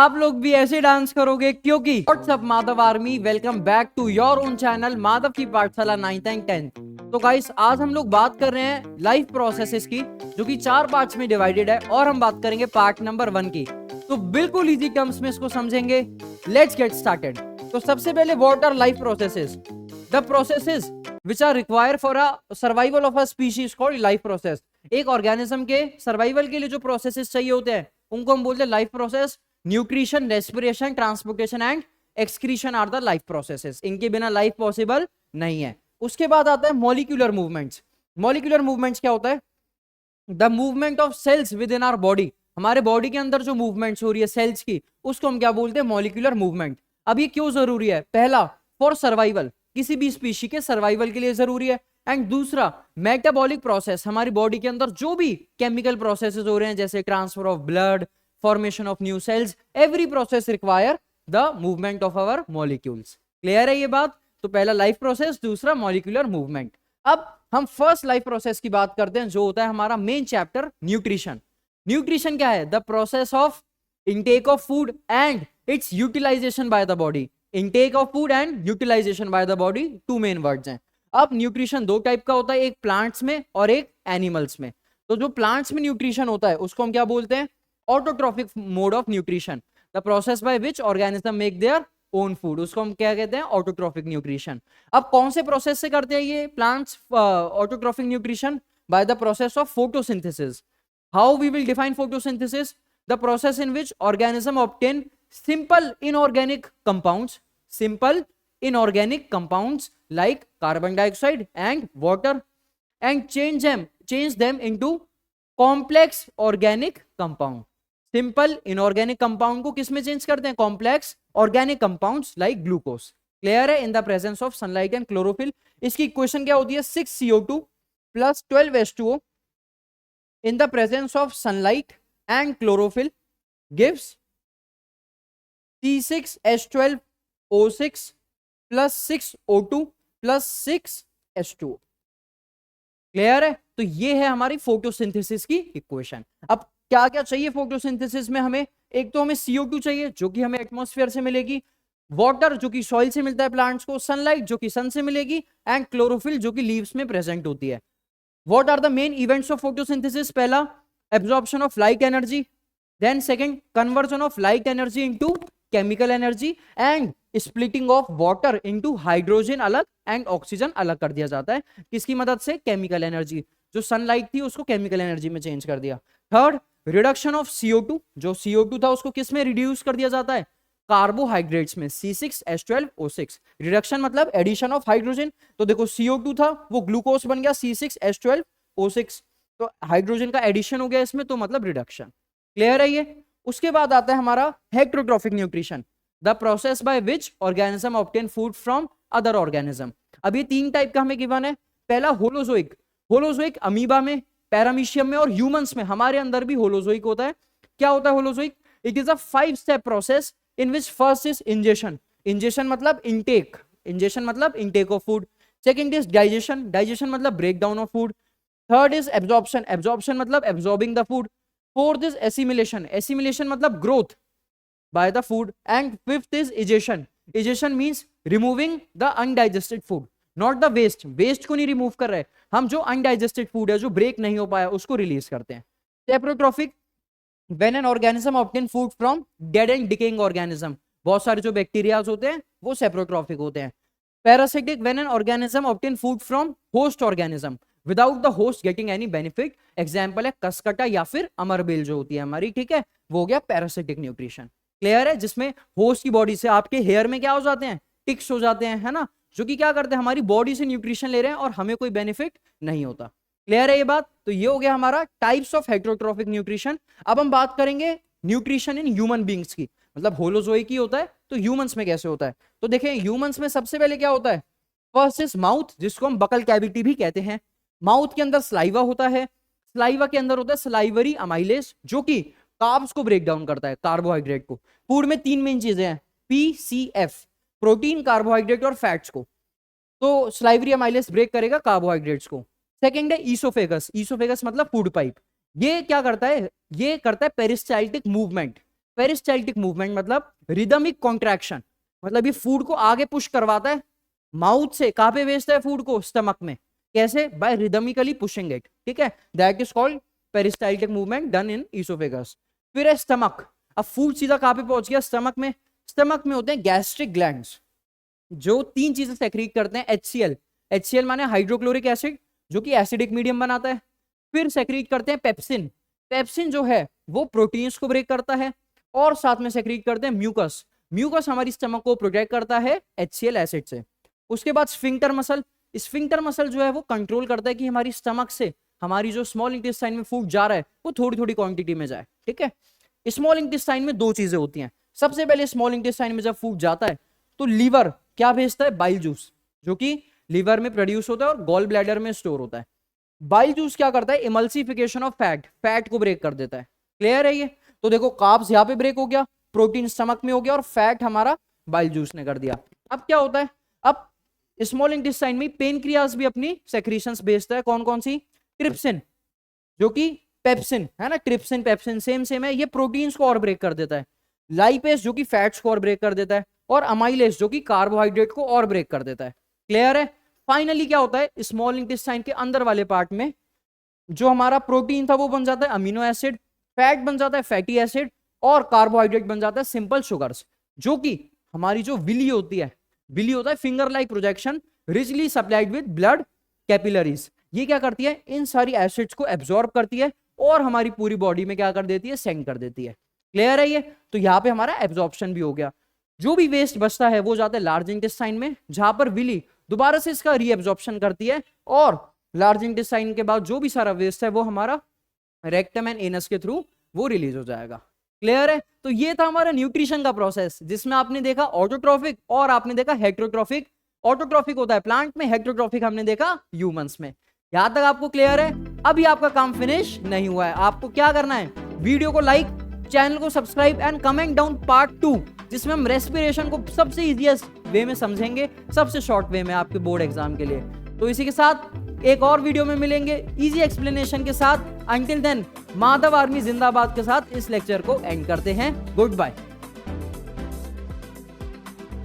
आप लोग भी ऐसे डांस करोगे क्योंकि what's up Madhav army, welcome back to your own channel Madhav की पाठशाला 9th एंड 10th। तो गाइस आज हम लोग बात कर रहे हैं लाइफ प्रोसेसेस की, जो कि 4 पार्ट्स में डिवाइडेड है, और हम बात करेंगे पार्ट नंबर 1 की। तो बिल्कुल इजी टर्म्स में इसको समझेंगे। Let's get started. तो सबसे पहले what our life processes? The processes which are required for a survival of a species called life process। एक ऑर्गेनिज्म के सर्वाइवल के लिए जो प्रोसेसेस चाहिए होते हैं उनको हम बोलते हैं life process. Nutrition, respiration, transportation and excretion are the life processes. इनके बिना लाइफ पॉसिबल नहीं है। उसके बाद आता है मॉलिक्यूलर मूवमेंट्स। मॉलिक्यूलर मूवमेंट्स क्या होता है? The movement of cells within our body. हमारे बॉडी के अंदर जो मूवमेंट्स हो रही है सेल्स की, उसको हम क्या बोलते हैं? Molecular movement. अब ये क्यों जरूरी है? पहला, फॉर सर्वाइवल, किसी भी स्पीशी के सर्वाइवल के लिए जरूरी है। एंड दूसरा, मेटाबॉलिक प्रोसेस, हमारी बॉडी के अंदर जो भी केमिकल प्रोसेसेस हो रहे हैं जैसे transfer of blood, formation of new cells, every process require the movement of our molecules. Clear है ये बात? तो पहला लाइफ प्रोसेस, दूसरा मॉलिक्यूलर मूवमेंट। अब हम फर्स्ट लाइफ प्रोसेस की बात करते हैं जो होता है हमारा मेन चैप्टर, न्यूट्रिशन। न्यूट्रिशन क्या है? The process of intake of food and its utilization by the body. Intake of food and utilization by the body, two main words हैं। अब न्यूट्रिशन दो टाइप का होता है, एक प्लांट्स में और एक एनिमल्स में। तो जो प्लांट्स में न्यूट्रिशन होता है उसको हम क्या बोलते हैं? Autotrophic mode of nutrition. The process by which organism make their own food, उसको हम क्या कहते हैं? Autotrophic nutrition. अब कौन से प्रोसेस से करते हैं ये plants autotrophic nutrition? By the process of photosynthesis. How we will define photosynthesis? The process in which organism obtain simple inorganic compounds like carbon dioxide and water and change them into complex organic compound। Simple inorganic compound को किस में change करते हैं? Complex organic compounds like glucose. Clear है? In the presence of sunlight and chlorophyll. इसकी equation क्या होती है? 6CO2 plus 12H2O in the presence of sunlight and chlorophyll gives C6H12O6 plus 6O2 plus 6H2O। Clear है? तो ये है हमारी फोटोसिंथेसिस की इक्वेशन। अब क्या क्या चाहिए फोटोसिंथेसिस में? हमें एक तो हमें CO2 चाहिए जो कि हमें एटमॉस्फेयर से मिलेगी, वाटर जो कि सॉइल से मिलता है प्लांट्स को, सनलाइट जो कि सन से मिलेगी, एंड क्लोरोफिल जो कि लीव्स में प्रेजेंट होती है। What are the main events of photosynthesis? पहला, absorption of light energy, then second, conversion of light energy into chemical energy, and splitting of water into hydrogen अलग एंड ऑक्सीजन अलग कर दिया जाता है। किसकी मदद से? Chemical energy. जो सनलाइट थी उसको केमिकल एनर्जी में चेंज कर दिया। Third, reduction of CO2। जो CO2 था उसको किस में रिड्यूस कर दिया जाता है? कार्बोहाइड्रेट्स में, C6H12O6। रिडक्शन मतलब एडिशन ऑफ हाइड्रोजन। तो देखो CO2 था वो ग्लूकोज बन गया C6H12O6, तो हाइड्रोजन का एडिशन हो गया इसमें, तो मतलब रिडक्शन। क्लियर है ये? उसके बाद आता है हमारा heterotrophic nutrition, the process by which organism obtain food from other organism. अब ये 3 टाइप का हमें गिवन है। पहला, होलोजोइक। होलोजोइक अमीबा में, पैरामीशियम में और ह्यूमंस में। हमारे अंदर भी होलोजोइक होता है। क्या होता है holozoic? It is a 5-step process in which first is ingestion. Ingestion मतलब इनटेक, इंजेशन मतलब intake of food. Second is digestion, digestion मतलब break down of food. Third is absorption, absorption मतलब absorbing the food. Fourth is assimilation, assimilation मतलब growth by the food. And fifth is egestion, egestion means removing the undigested food, not the waste. Waste को नहीं remove कर रहे हम, जो undigested food है जो ब्रेक नहीं हो पाया उसको रिलीज करते हैं। Saprotrophic, when an organism obtain food from dead and decaying organism. बहुत सारे जो बैक्टीरियाज होते हैं वो सेप्रोट्रॉफिक होते हैं। Parasitic, when an organism obtain food from host organism without the host getting any benefit. Example है कसकटा या फिर अमरबेल जो होती है हमारी, ठीक है, वो हो गया पैरासिटिक न्यूट्रिशन। क्लियर है? जिसमें होस्ट की बॉडी से आपके हेयर में क्या हो जाते हैं? टिक्स हो जाते हैं, है ना, जो कि क्या करते हैं? हमारी बॉडी से न्यूट्रिशन ले रहे हैं और हमें कोई बेनिफिट नहीं होता। क्लियर है ये बात? तो ये हो गया हमारा टाइप्स ऑफ हेट्रोट्रॉफिक न्यूट्रिशन। अब हम बात करेंगे न्यूट्रिशन इन ह्यूमन बींग्स की, मतलब होलोजोइक ही होता है तो ह्यूमंस में कैसे होता है। तो देखें ह्यूमंस में सबसे पहले क्या होता है? फर्स्ट इज माउथ, जिसको हम बकल कैविटी भी कहते हैं। माउथ के अंदर स्लाइवा होता है, स्लाइवा के अंदर होता है स्लाइवरी अमाइलेज जो कि कार्ब्स को ब्रेक डाउन करता है, कार्बोहाइड्रेट को। फूड में 3 मेन चीजें हैं, PCF, प्रोटीन, कार्बोहाइड्रेट और फैट्स को। तो स्लाइवरी अमाइलेज ब्रेक करेगा कार्बोहाइड्रेट्स को। सेकंड है ईसोफेगस, ईसोफेगस मतलब फूड पाइप। ये क्या करता है? ये करता है पेरिस्टाल्टिक मूवमेंट। पेरिस्टाल्टिक मूवमेंट मतलब रिदमिक कॉन्ट्रैक्शन, मतलब ये फूड को आगे पुश करवाता है माउथ से, कहां पे भेजता है फूड को, स्टमक में, कैसे, बाय रिदमिकली पुशिंग इट, ठीक है, that is called peristaltic movement done in oesophagus. फिर है स्टमक, अब फूड सीधा कहां पे पहुंच गया, स्टमक में। स्टमक में होते हैं गैस्ट्रिक ग्लैंड्स जो 3 चीजें सेक्रीट करते हैं, HCl, HCl माने हाइड्रोक्लोरिक एसिड जो कि एसिडिक मीडियम बनाता है। फिर सेक्रीट करते हैं पेप्सिन, पेप्सिन जो है वो प्रोटीन्स को ब्रेक करता है, और साथ में सेक्रीट करते हैं म्यूकस, म्यूकस हमारी स्टमक को प्रोटेक्ट करता है HCl एसिड से। उसके बाद स्फिंक्टर मसल, स्फिंक्टर मसल जो है वो कंट्रोल करता है कि हमारी स्टमक से हमारी जो स्मॉल इंटेस्टाइन में फूड जा रहा है वो थोड़ी थोड़ी क्वांटिटी में जाए, ठीक है। स्मॉल इंटेस्टाइन में 2 चीजें होती हैं, सबसे पहले स्मॉल इंटेस्टाइन में जब फूड जाता है तो लीवर क्या भेजता है, बाइल जूस, जो कि लीवर में प्रोड्यूस होता है और गॉल ब्लैडर में स्टोर होता है। बाइल जूस क्या करता है, इमल्सिफिकेशन ऑफ फैट, फैट को ब्रेक कर देता है। क्लियर है ये? तो देखो कार्ब्स यहाँ पे ब्रेक हो गया, प्रोटीन स्टमक में हो गया, और फैट हमारा बाइल जूस ने कर दिया। अब क्या होता है, अब स्मॉल इंटेस्टाइन में पेनक्रियाज भी अपनी सेक्रीशंस भेजता है, कौन कौन सी, ट्रिप्सिन जो कि पेप्सिन है ना, ट्रिप्सिन पेप्सिन सेम सेम है, ये प्रोटीन्स को और ब्रेक कर देता है। लाइपेस जो कि फैट्स को और ब्रेक कर देता है, और अमाइलेस जो कि कार्बोहाइड्रेट को और ब्रेक कर देता है। क्लियर है? फाइनली क्या होता है, स्मॉल इंटेस्टाइन के अंदर वाले पार्ट में जो हमारा प्रोटीन था वो बन जाता है अमीनो एसिड, फैट बन जाता है फैटी एसिड, और कार्बोहाइड्रेट बन जाता है सिंपल शुगर्स, जो कि हमारी जो विली होती है, विली होता है finger like projection richly supplied with blood capillaries, ये क्या करती है, इन सारी एसिड्स को एब्जॉर्ब करती है और हमारी पूरी बॉडी में क्या कर देती है, सेंड कर देती है। क्लियर है ये? तो यहाँ पे हमारा एब्जॉर्प्शन भी हो गया, जो भी वेस्ट बचता है वो जाता है लार्ज इंटेस्टाइन में, जहां पर विली दोबारा से इसका रीएब्जॉर्प्शन करती है, और लार्ज इंटेस्टाइन के बाद जो भी सारा वेस्ट है वो हमारा रेक्टम एंड एनस के थ्रू वो रिलीज हो जाएगा। क्लियर है? तो ये था हमारा न्यूट्रिशन का प्रोसेस, जिसमें आपने देखा ऑटोट्रॉफिक और आपने देखा हेट्रोट्रॉफिक। ऑटोट्रॉफिक होता है प्लांट में, हेट्रोट्रॉफिक हमने देखा ह्यूमंस में। यहां तक आपको क्लियर है? अभी आपका काम फिनिश नहीं हुआ है, आपको क्या करना है, वीडियो को लाइक, चैनल को subscribe and comment down part 2, जिसमें हम रेस्पिरेशन को सबसे इजीएस्ट वे में समझेंगे, सबसे शॉर्ट वे में आपके बोर्ड एग्जाम के लिए। तो इसी के साथ एक और वीडियो में मिलेंगे इजी एक्सप्लेनेशन के साथ। अंटिल देन माधव आर्मी जिंदाबाद के साथ इस लेक्चर को एंड करते हैं। Good bye.